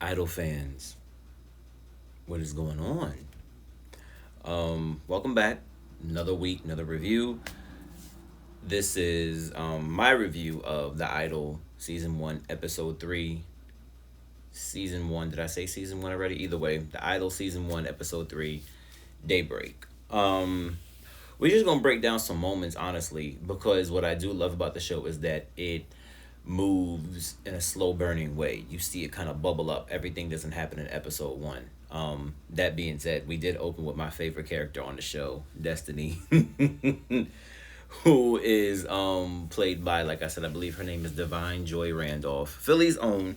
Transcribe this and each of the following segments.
Idol fans, what is going on? Welcome back. Another week, another review. This is my review of The Idol Season 1, Episode 3. Season 1, did I say Season 1 already? Either way, The Idol Season 1, Episode 3, Daybreak. We're just gonna break down some moments, honestly, because what I do love about the show is that it moves in a slow burning way. You see it kind of bubble up. Everything doesn't happen in episode one. That being said, we did open with my favorite character on the show, Destiny, who is played by, like I said, I believe her name is Divine Joy Randolph, Philly's own,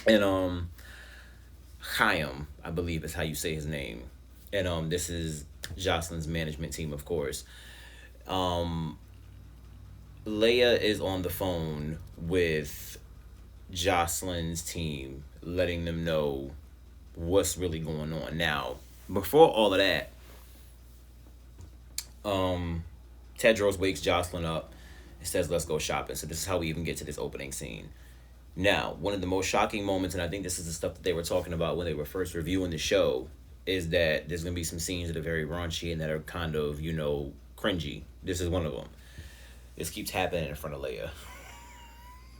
and Chaim, I believe is how you say his name. And this is Jocelyn's management team, of course. Um, Leia is on the phone with Jocelyn's team, letting them know what's really going on. Now, before all of that, um, Tedros wakes Jocelyn up and says, "Let's go shopping." So this is how we even get to this opening scene. Now, one of the most shocking moments, and I think this is the stuff that they were talking about when they were first reviewing the show, is that there's gonna be some scenes that are very raunchy and that are kind of, cringy. This is one of them. This keeps happening in front of Leia.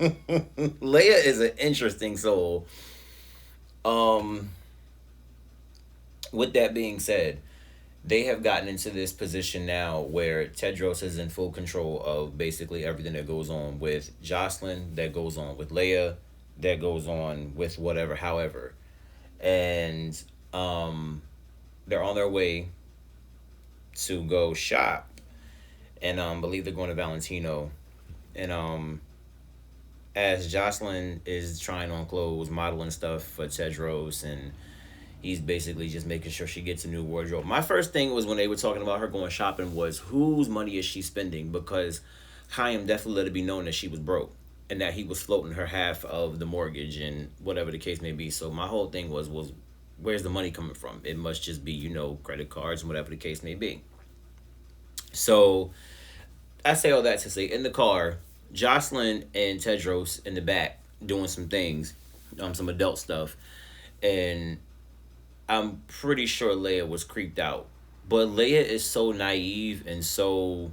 Leia is an interesting soul. Um, with that being said, they have gotten into this position now where Tedros is in full control of basically everything that goes on with Jocelyn, that goes on with Leia, that goes on with whatever, however. And they're on their way to go shop. And believe they're going to Valentino. And as Jocelyn is trying on clothes, modeling stuff for Tedros, and he's basically just making sure she gets a new wardrobe. My first thing was when they were talking about her going shopping was whose money is she spending? Because Chaim definitely let it be known that she was broke and that he was floating her half of the mortgage and whatever the case may be. So my whole thing was where's the money coming from? It must just be, credit cards and whatever the case may be. So I say all that to say in the car, Jocelyn and Tedros in the back doing some things, some adult stuff, and I'm pretty sure Leia was creeped out. But Leia is so naive and so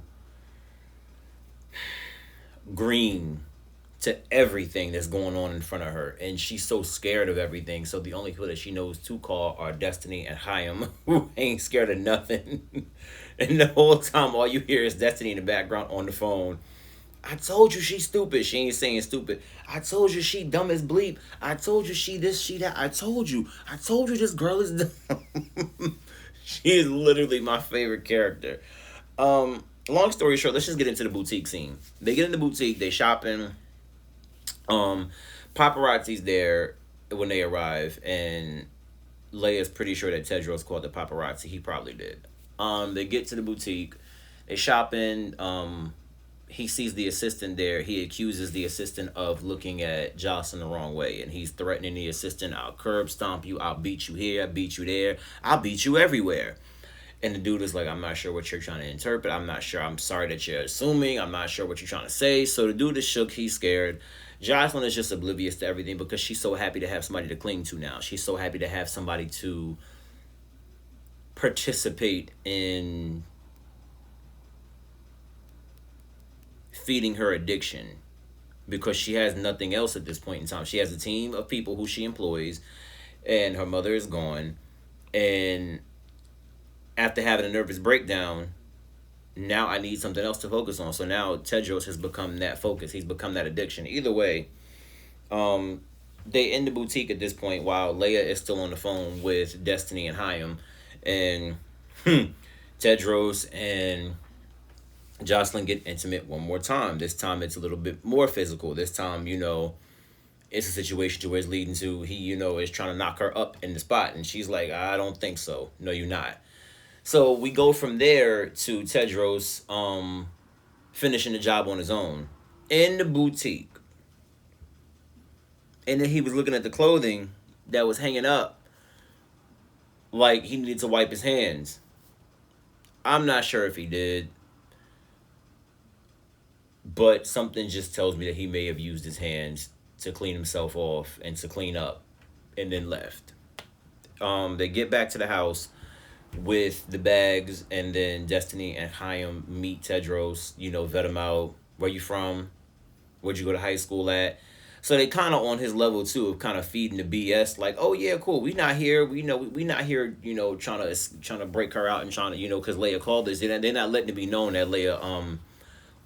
green to everything that's going on in front of her. And she's so scared of everything. So the only people that she knows to call are Destiny and Chaim, who ain't scared of nothing. And the whole time, all you hear is Destiny in the background on the phone. I told you she's stupid. She ain't saying stupid. I told you she dumb as bleep. I told you she this, she that. I told you. I told you this girl is dumb. She is literally my favorite character. Long story short, let's just get into the boutique scene. They get in the boutique, they shopping. Um, Paparazzi's there when they arrive, and Leia's pretty sure that Tedros called the paparazzi. He probably did. They get to the boutique, they shopping. He sees the assistant there. He accuses the assistant of looking at Jocelyn the wrong way, and he's threatening the assistant. I'll curb stomp you. I'll beat you here. I'll beat you there. I'll beat you everywhere. And the dude is like, I'm not sure what you're trying to interpret. I'm not sure. I'm sorry that you're assuming. I'm not sure what you're trying to say. So the dude is shook. He's scared. Jocelyn is just oblivious to everything because she's so happy to have somebody to cling to now. She's so happy to have somebody to participate in feeding her addiction because she has nothing else at this point in time. She has a team of people who she employs, and her mother is gone. And after having a nervous breakdown, now I need something else to focus on. So now Tedros has become that focus. He's become that addiction. Either way, um, they in the boutique at this point while Leia is still on the phone with Destiny and Chaim, and Tedros and Jocelyn get intimate one more time. This time it's a little bit more physical. This time, it's a situation to where it's leading to he, is trying to knock her up in the spot, and she's like, I don't think so. No, you're not. So we go from there to Tedros finishing the job on his own in the boutique. And then he was looking at the clothing that was hanging up like he needed to wipe his hands. I'm not sure if he did, but something just tells me that he may have used his hands to clean himself off and to clean up. and then left. They get back to the house with the bags, and then Destiny and Chaim meet Tedros. Vet him out. Where you from? Where'd you go to high school at? So they kind of on his level too of kind of feeding the BS, like, oh yeah, cool, we not here, we not here, trying to break her out and trying to, because Leia called us. They're not letting it be known that Leia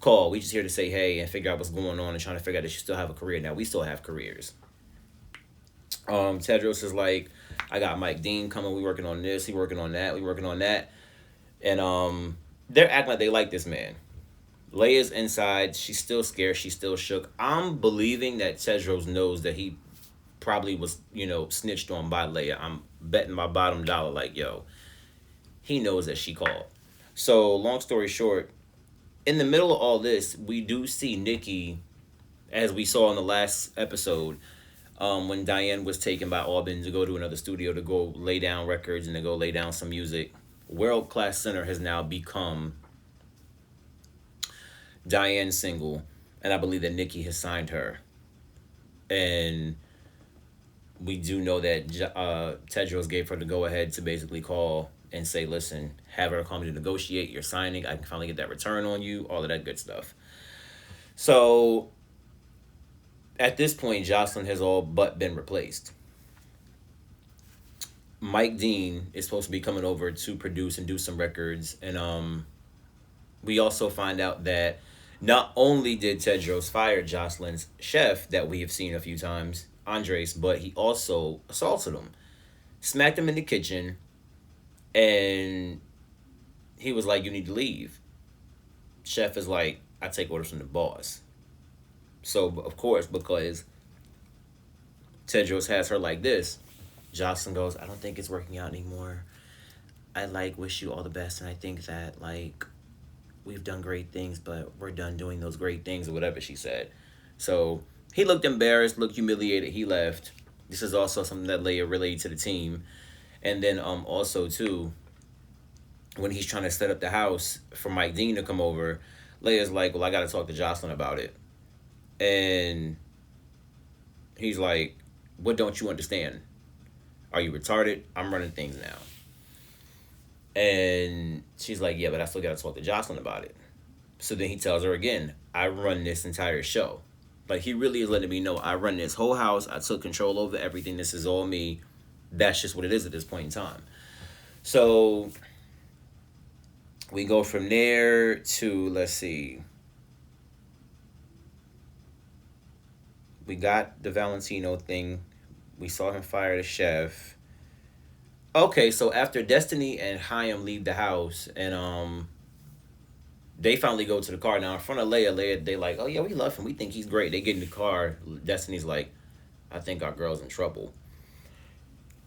called. We just here to say hey and figure out what's going on and trying to figure out that you still have a career. Now we still have careers. Tedros is like, I got Mike Dean coming. We working on this. He working on that. We working on that, and they're acting like they like this man. Leia's inside. She's still scared. She's still shook. I'm believing that Tedros knows that he probably was, snitched on by Leia. I'm betting my bottom dollar, like, yo, he knows that she called. So, long story short, in the middle of all this, we do see Nikki, as we saw in the last episode, when Diane was taken by Aubin to go to another studio to go lay down records and to go lay down some music. World Class Center has now become Diane's single, and I believe that Nikki has signed her. And we do know that Tedros gave her the go ahead to basically call and say, listen, have her call me to negotiate. You're signing. I can finally get that return on you. All of that good stuff. So at this point, Jocelyn has all but been replaced. Mike Dean is supposed to be coming over to produce and do some records. And we also find out that not only did Tedros fire Jocelyn's chef that we have seen a few times, Andres, but he also assaulted him, smacked him in the kitchen, and he was like, you need to leave. Chef is like, I take orders from the boss. So, of course, because Tedros has her like this, Jocelyn goes, I don't think it's working out anymore. I, wish you all the best, and I think that, we've done great things, but we're done doing those great things, or whatever she said. So, he looked embarrassed, looked humiliated, he left. This is also something that Leia relayed to the team. And then, also, too, when he's trying to set up the house for Mike Dean to come over, Leia's like, well, I got to talk to Jocelyn about it. And he's like, what don't you understand? Are you retarded? I'm running things now. And she's like, yeah, but I still got to talk to Jocelyn about it. So then he tells her again, I run this entire show. He really is letting me know, I run this whole house. I took control over everything. This is all me. That's just what it is at this point in time. So we go from there to, let's see. We got the Valentino thing. We saw him fire the chef. Okay, so after Destiny and Chaim leave the house, and they finally go to the car. Now in front of Leia, they like, oh yeah, we love him. We think he's great. They get in the car. Destiny's like, I think our girl's in trouble.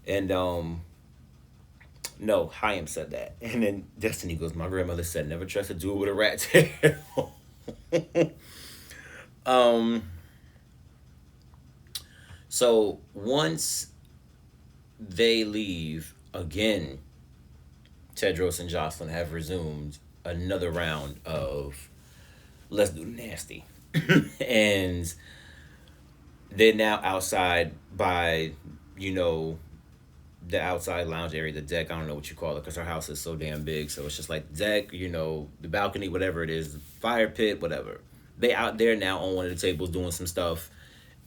And no, Chaim said that. And then Destiny goes, my grandmother said, never trust a dude with a rat tail. So once they leave, again, Tedros and Jocelyn have resumed another round of let's do the nasty. And they're now outside by, the outside lounge area, the deck. I don't know what you call it because our house is so damn big. So it's just like the deck, the balcony, whatever it is, the fire pit, whatever. They out there now on one of the tables doing some stuff.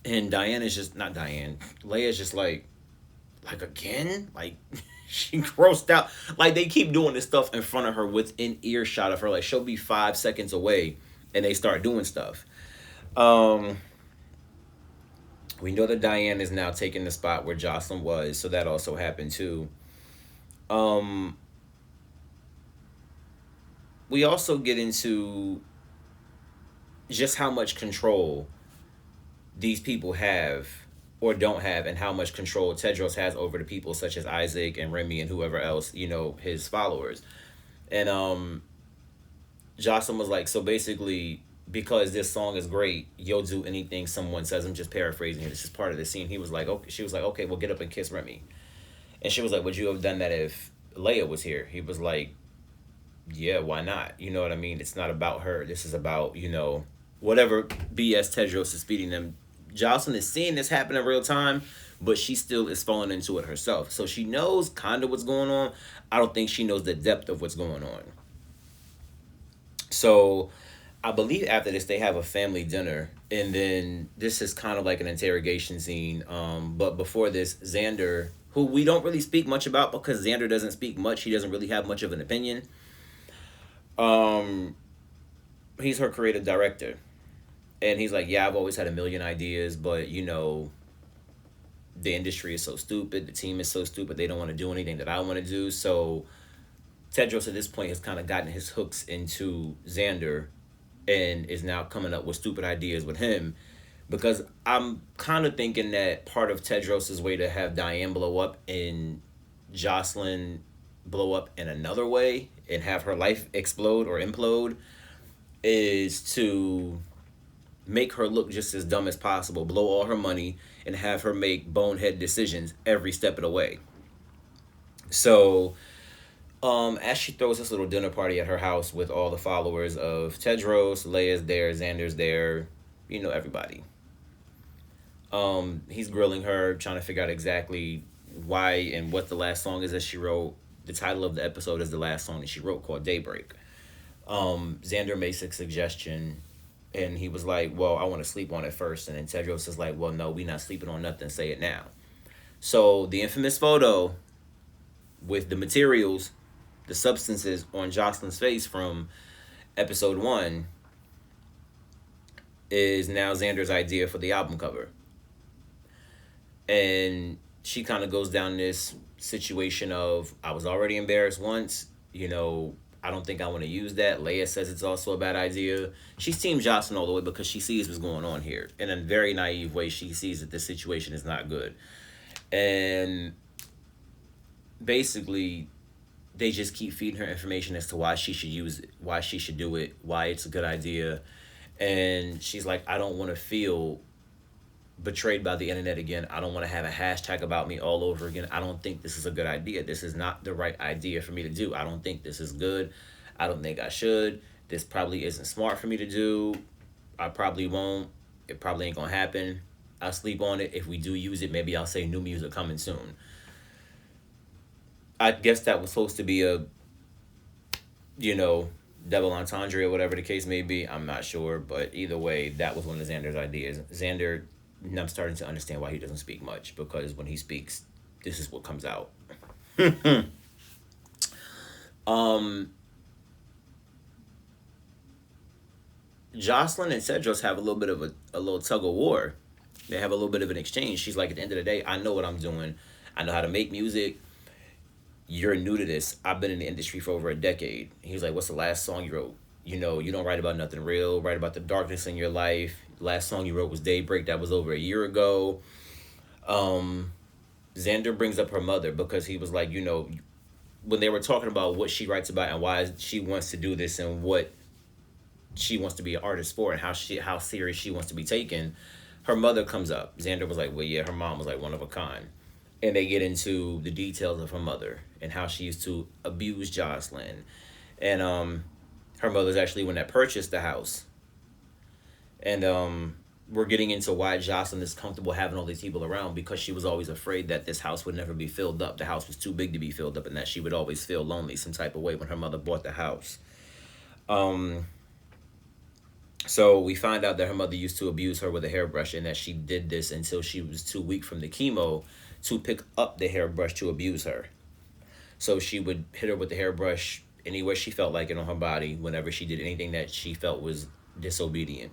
And Diana's just, not Diane, Leia's just like again? She grossed out. They keep doing this stuff in front of her within earshot of her. She'll be 5 seconds away and they start doing stuff. We know that Diane is now taking the spot where Jocelyn was, so that also happened too. We also get into just how much control these people have or don't have, and how much control Tedros has over the people such as Isaac and Remy and whoever else, his followers. And Jocelyn was like, so basically, because this song is great, you'll do anything someone says. I'm just paraphrasing here. This is part of the scene. He was like, okay. She was like, okay, well, get up and kiss Remy. And she was like, would you have done that if Leia was here? He was like, yeah, why not? You know what I mean? It's not about her. This is about, whatever BS Tedros is feeding them. Jocelyn is seeing this happen in real time, but she still is falling into it herself. So she knows kind of what's going on. I don't think she knows the depth of what's going on. So I believe after this they have a family dinner, and then this is kind of like an interrogation scene. But before this, Xander, who we don't really speak much about because Xander doesn't speak much, he doesn't really have much of an opinion. Um, he's her creative director, and he's like, yeah, I've always had a million ideas, but the industry is so stupid, the team is so stupid, they don't want to do anything that I want to do. So Tedros at this point has kind of gotten his hooks into Xander and is now coming up with stupid ideas with him, because I'm kind of thinking that part of Tedros's way to have Diane blow up and Jocelyn blow up in another way and have her life explode or implode is to make her look just as dumb as possible, blow all her money, and have her make bonehead decisions every step of the way. So as she throws this little dinner party at her house with all the followers of Tedros, Leia's there, Xander's there, everybody. He's grilling her, trying to figure out exactly why and what the last song is that she wrote. The title of the episode is the last song that she wrote, called Daybreak. Xander makes a suggestion, and he was like, well, I want to sleep on it first. And then Tedros is like, well, no, we not sleeping on nothing. Say it now. So the infamous photo with the materials, the substances on Jocelyn's face from episode 1 is now Xander's idea for the album cover. And she kind of goes down this situation of, I was already embarrassed once, I don't think I want to use that. Leia says it's also a bad idea. She's Team Jocelyn all the way because she sees what's going on here. In a very naive way, she sees that this situation is not good. And basically, they just keep feeding her information as to why she should use it, why she should do it, why it's a good idea. And she's like, I don't want to feel betrayed by the internet again. I don't want to have a hashtag about me all over again. I don't think this is a good idea. This is not the right idea for me to do. I don't think this is good. I don't think I should. This probably isn't smart for me to do. I probably won't. It probably ain't gonna happen. I'll sleep on it. If we do use it, maybe I'll say new music coming soon. I guess that was supposed to be a, double entendre or whatever the case may be. I'm not sure, but either way, that was one of Xander's ideas. Xander, I'm starting to understand why he doesn't speak much, because when he speaks, this is what comes out. um, Jocelyn and Cedros have a little bit of a little tug of war. They have a little bit of an exchange. She's like, at the end of the day, I know what I'm doing. I know how to make music. You're new to this. I've been in the industry for over a decade. He's like, what's the last song you wrote? You don't write about nothing real. Write about the darkness in your life. Last song you wrote was Daybreak. That was over a year ago. Xander brings up her mother because he was like, when they were talking about what she writes about and why she wants to do this and what she wants to be an artist for and how serious she wants to be taken, her mother comes up. Xander was like, well, yeah, her mom was like one of a kind. And they get into the details of her mother and how she used to abuse Jocelyn. And her mother's actually one that purchased the house. And we're getting into why Jocelyn is comfortable having all these people around, because she was always afraid that this house would never be filled up. The house was too big to be filled up, and that she would always feel lonely some type of way when her mother bought the house. So we find out that her mother used to abuse her with a hairbrush, and that she did this until she was too weak from the chemo to pick up the hairbrush to abuse her. So she would hit her with the hairbrush anywhere she felt like it on her body, whenever she did anything that she felt was disobedient.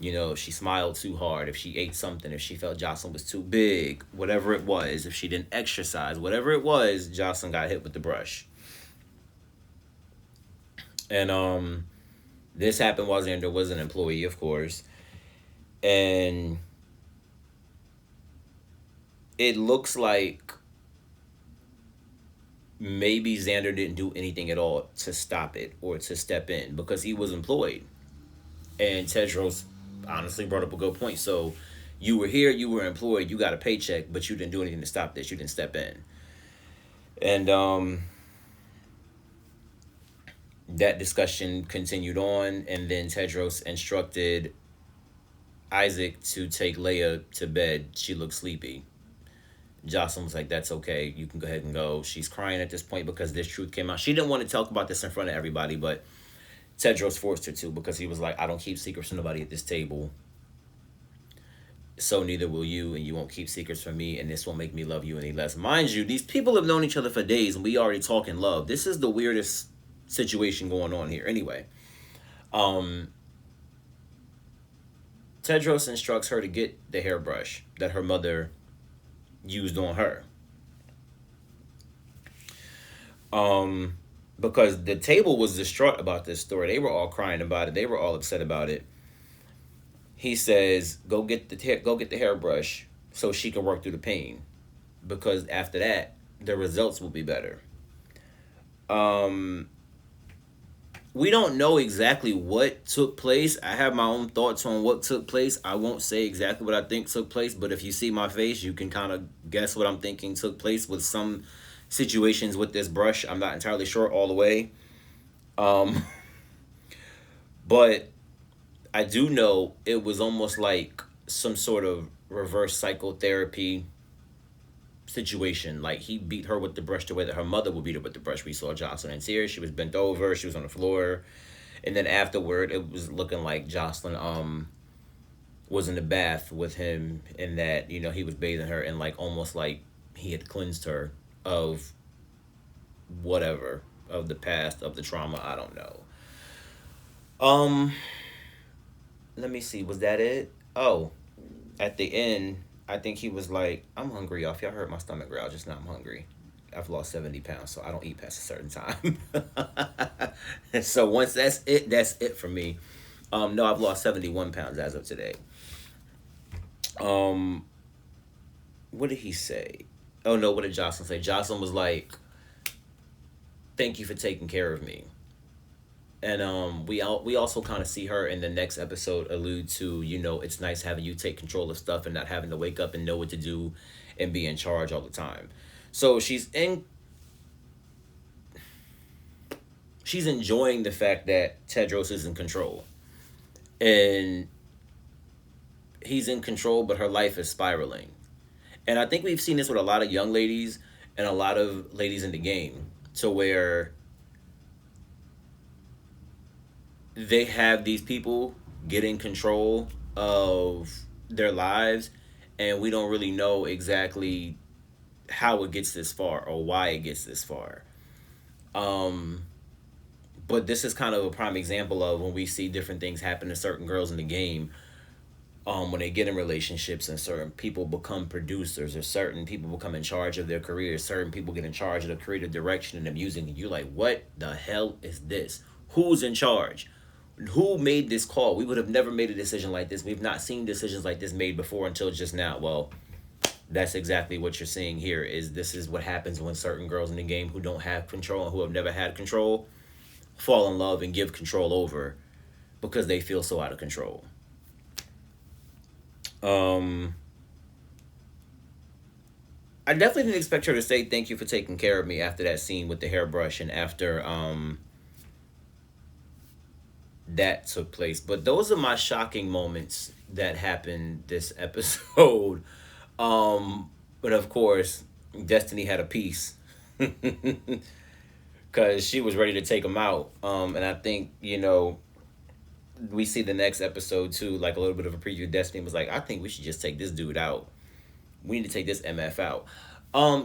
If she smiled too hard, if she ate something, if she felt Jocelyn was too big, whatever it was, if she didn't exercise, whatever it was, Jocelyn got hit with the brush. And this happened while Xander was an employee, of course. And it looks like maybe Xander didn't do anything at all to stop it or to step in, because he was employed. And Tedros honestly brought up a good point. So you were here, you were employed, you got a paycheck, but you didn't do anything to stop this. You didn't step in. And that discussion continued on, and then Tedros instructed Isaac to take Leia to bed. She looked sleepy. Jocelyn was like, "That's okay. You can go ahead and go." She's crying at this point because this truth came out. She didn't want to talk about this in front of everybody, but Tedros forced her to because he was like, "I don't keep secrets from nobody at this table. So neither will you, and you won't keep secrets from me, and this won't make me love you any less." Mind you, these people have known each other for days, and we already talking love. This is the weirdest situation going on here. Anyway, um, Tedros instructs her to get the hairbrush that her mother used on her. Um, because the table was distraught about this story. They were all crying about it. They were all upset about it. He says, go get the hairbrush so she can work through the pain, because after that the results will be better. Um, we don't know exactly what took place. I have my own thoughts on what took place. I won't say exactly what I think took place, but if you see my face, you can kind of guess what I'm thinking took place with some situations with this brush. I'm not entirely sure all the way. Um, but I do know it was almost like some sort of reverse psychotherapy situation. Like he beat her with the brush the way that her mother would beat her with the brush. We saw Jocelyn in tears. She was bent over. She was on the floor. And then afterward, it was looking like Jocelyn was in the bath with him, and that he was bathing her, and like almost like he had cleansed her of whatever, of the past, of the trauma. I don't know. Um, Let me see. Was that it? Oh, at the end, I think he was like, "I'm hungry, y'all. If y'all heard my stomach growl just now, I'm hungry. I've lost 70 pounds, so I don't eat past a certain time." So once that's it for me. No, I've lost 71 pounds as of today. Um, what did he say? Oh no, what did Jocelyn say? Jocelyn was like, "Thank you for taking care of me." And we also kind of see her in the next episode allude to, it's nice having you take control of stuff and not having to wake up and know what to do and be in charge all the time. So she's enjoying the fact that Tedros is in control, and he's in control, but her life is spiraling. And I think we've seen this with a lot of young ladies and a lot of ladies in the game, to where they have these people getting control of their lives, and we don't really know exactly how it gets this far or why it gets this far. Um, but this is kind of a prime example of when we see different things happen to certain girls in the game, when they get in relationships, and certain people become producers, or certain people become in charge of their careers, certain people get in charge of the creative direction and the music, and you're like, what the hell is this? Who's in charge? Who made this call? We would have never made a decision like this. We've not seen decisions like this made before until just now. Well, that's exactly what you're seeing here. This is what happens when certain girls in the game who don't have control and who have never had control fall in love and give control over because they feel so out of control. Um, I definitely didn't expect her to say thank you for taking care of me after that scene with the hairbrush, and after that took place. But those are my shocking moments that happened this episode. But of course, Destiny had a piece because she was ready to take him out. And I think we see the next episode too, like a little bit of a preview. Destiny was like, "I think we should just take this dude out. We need to take this MF out."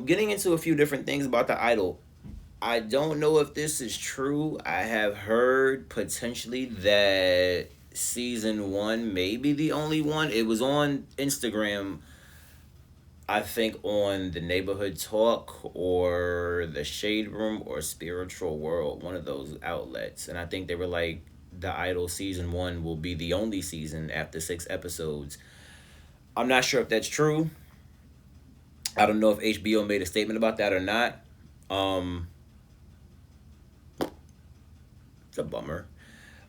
Getting into a few different things about the idol. I don't know if this is true. I have heard potentially that season one may be the only one. It was on Instagram, I think on the Neighborhood Talk or the Shade Room or Spiritual World, one of those outlets. And I think they were like, the Idol season one will be the only season after 6 episodes. I'm not sure if that's true. I don't know if HBO made a statement about that or not. Um, it's a bummer.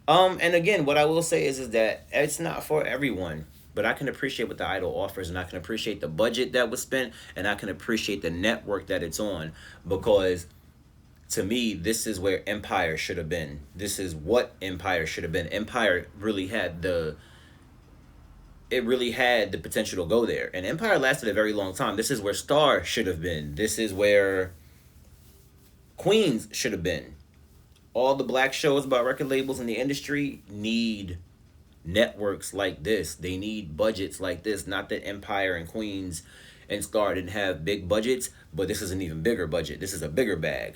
And again, what I will say is that it's not for everyone. But I can appreciate what the Idol offers, and I can appreciate the budget that was spent, and I can appreciate the network that it's on, because to me, this is where Empire should have been. This is what Empire should have been. Empire really had it really had the potential to go there. And Empire lasted a very long time. This is where Star should have been. This is where Queens should have been. All the black shows about record labels in the industry need networks like this. They need budgets like this. Not that Empire and Queens and Star didn't have big budgets, but this is an even bigger budget. This is a bigger bag.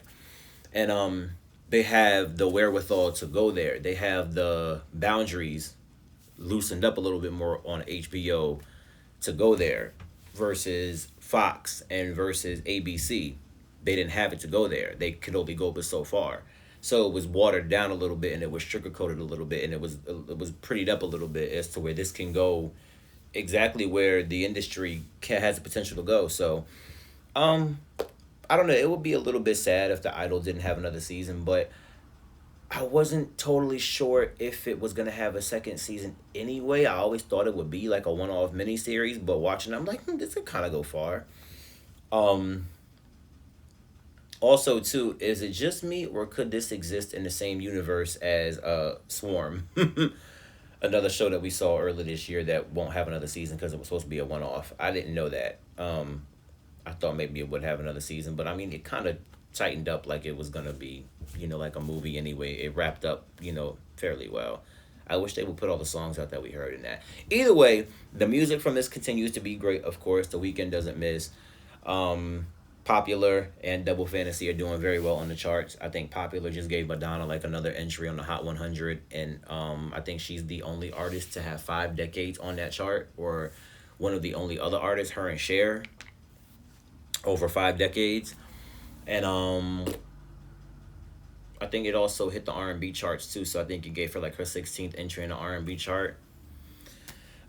And they have the wherewithal to go there. They have the boundaries loosened up a little bit more on HBO to go there versus Fox and versus ABC. They didn't have it to go there. They could only go but so far. So it was watered down a little bit and it was sugar coated a little bit and it was prettied up a little bit as to where this can go exactly where the industry has the potential to go. So um I don't know. It would be a little bit sad if the Idol didn't have another season, but I wasn't totally sure if it was gonna have a second season anyway. I always thought it would be like a one-off miniseries, but watching, I'm like, this could kind of go far. Um, Also, too, is it just me or could this exist in the same universe as Swarm, another show that we saw earlier this year that won't have another season because it was supposed to be a one-off. I didn't know that. I thought maybe it would have another season, but I mean, it kind of tightened up like it was gonna be, like a movie anyway. It wrapped up, fairly well. I wish they would put all the songs out that we heard in that. Either way, the music from this continues to be great. Of course, The Weeknd doesn't miss. Um, Popular and Double Fantasy are doing very well on the charts. I think Popular just gave Madonna like another entry on the Hot 100, and I think she's the only artist to have 5 decades on that chart, or one of the only other artists, her and Cher, over 5 decades. And I think it also hit the R&B charts too. So I think it gave her like her 16th entry in the R&B chart.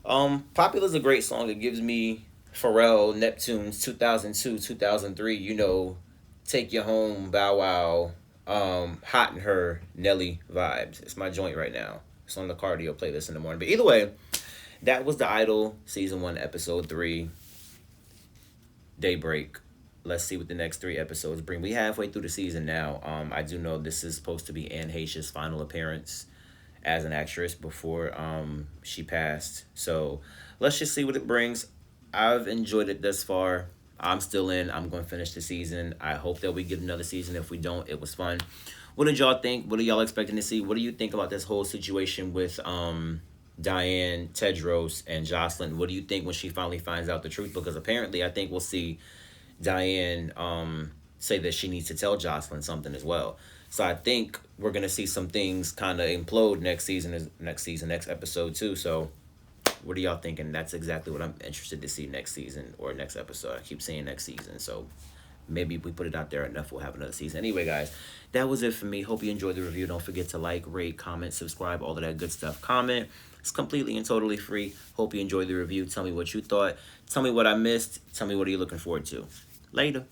Popular's a great song. It gives me Pharrell, Neptune's 2002, 2003, Take You Home, Bow Wow, Hot in Her, Nelly vibes. It's my joint right now. It's on the cardio playlist in the morning. But either way, that was The Idol, Season 1, Episode 3, Daybreak. Let's see what the next 3 episodes bring. We halfway through the season now. I do know this is supposed to be Anne Heche's final appearance as an actress before she passed. So let's just see what it brings. I've enjoyed it thus far. I'm still in. I'm going to finish the season. I hope that we get another season. If we don't, it was fun. What did y'all think? What are y'all expecting to see? What do you think about this whole situation with Diane, Tedros, and Jocelyn? What do you think when she finally finds out the truth? Because apparently, I think we'll see Diane say that she needs to tell Jocelyn something as well. So I think we're gonna see some things kind of implode next episode too. So what are y'all thinking? That's exactly what I'm interested to see next season or next episode. I keep saying next season, so maybe if we put it out there enough, we'll have another season. Anyway, guys, that was it for me. Hope you enjoyed the review. Don't forget to like, rate, comment, subscribe, all of that good stuff. Comment. It's completely and totally free. Hope you enjoyed the review. Tell me what you thought. Tell me what I missed. Tell me what are you looking forward to. Later.